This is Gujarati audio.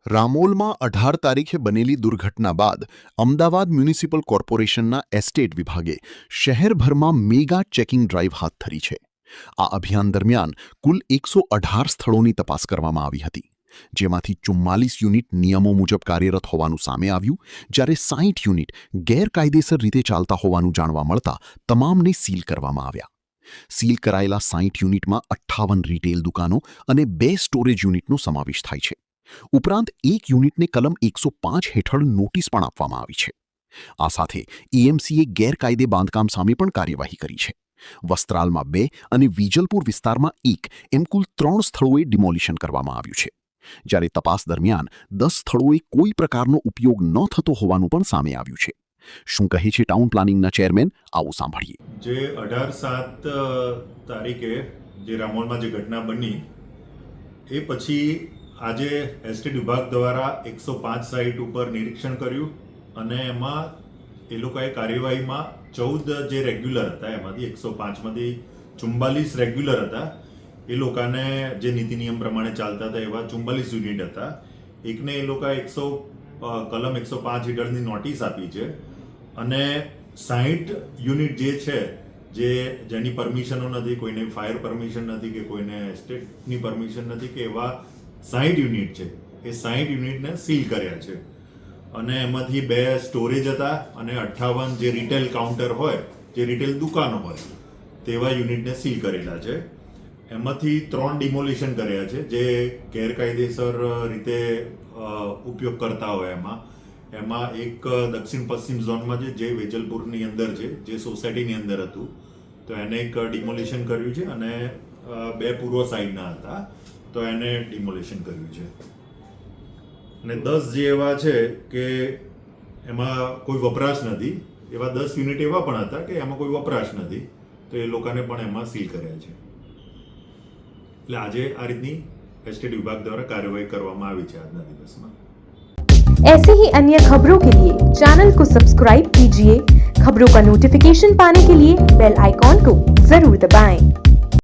રામોલમાં 18 તારીખે બનેલી દુર્ઘટના બાદ અમદાવાદ મ્યુનિસિપલ કોર્પોરેશનના એસ્ટેટ વિભાગે શહેરભરમાં મેગા ચેકિંગ ડ્રાઈવ હાથ ધરી છે. આ અભિયાન દરમિયાન કુલ 118 સ્થળોની તપાસ કરવામાં આવી હતી, જેમાંથી 44 યુનિટ નિયમો મુજબ કાર્યરત હોવાનું સામે આવ્યું, જ્યારે 60 યુનિટ ગેરકાયદેસર રીતે ચાલતા હોવાનું જાણવા મળતા તમામને સીલ કરવામાં આવ્યા. સીલ કરાયેલા 60 યુનિટમાં 58 રિટેલ દુકાનો અને 2 સ્ટોરેજ યુનિટનો સમાવેશ થાય છે. ઉપરાંત એક યુનિટને કલમ 105 હેઠળ નોટિસ પણ આપવામાં આવી છે. આ સાથે એએમસીએ ગેરકાયદે બાંધકામ સામે પણ કાર્યવાહી કરી છે. વસ્ત્રાલમાં 2 અને વિજલપુર વિસ્તારમાં 1 એમ કુલ 3 સ્થળોએ ડિમોલિશન કરવામાં આવ્યું છે, જ્યારે તપાસ દરમિયાન 10 સ્થળોએ કોઈ પ્રકારનો ઉપયોગ ન થતો હોવાનું પણ સામે આવ્યું છે. શું કહે છે ટાઉન પ્લાનિંગના ચેરમેન, આવો સાંભળીએ. જે 18/7 તારીખે જે રામોલમાં જે ઘટના બની એ પછી આજે એસ્ટેટ વિભાગ દ્વારા 105 સાઇટ ઉપર નિરીક્ષણ કર્યું અને એમાં એ લોકોએ કાર્યવાહીમાં 14 જે રેગ્યુલર હતા, એમાંથી 105માંથી 44 રેગ્યુલર હતા. એ લોકોને જે નીતિ નિયમ પ્રમાણે ચાલતા હતા એવા 44 યુનિટ હતા. એકને એ લોકોએ કલમ 105 હેઠળની નોટિસ આપી છે અને 60 યુનિટ જે છે જેની પરમિશનો નથી, કોઈને ફાયર પરમિશન નથી કે કોઈને એસ્ટેટની પરમિશન નથી કે એવા 60 યુનિટ છે, એ 60 યુનિટને સીલ કર્યા છે. અને એમાંથી 2 સ્ટોરેજ હતા અને 58 જે રિટેલ કાઉન્ટર હોય, જે રિટેલ દુકાનો હોય તેવા યુનિટને સીલ કરેલા છે. એમાંથી 3 ડિમોલિશન કર્યા છે જે ગેરકાયદેસર રીતે ઉપયોગ કરતા હોય. એમાં એક દક્ષિણ પશ્ચિમ ઝોનમાં જે વેજલપુરની અંદર છે, જે સોસાયટીની અંદર હતું, તો એને એક ડિમોલિશન કર્યું છે અને 2 પૂર્વ સાઈડના હતા તો એને ડિમોલિશન કર્યું છે. અને 10 જે એવા છે કે એમાં કોઈ વપરાશ નથી, એવા 10 યુનિટ એવા પણ હતા કે એમાં કોઈ વપરાશ નથી, તો એ લોકોને પણ એમાં સીલ કર્યા છે. એટલે આજે આ રીતની એસ્ટેટ વિભાગ દ્વારા કાર્યવાહી કરવામાં આવી છે આજના દિવસમાં. ऐसे ही अन्य खबरों के लिए चैनल को सब्सक्राइब कीजिए. खबरों का नोटिफिकेशन पाने के लिए बेल आइकॉन को जरूर दबाएं.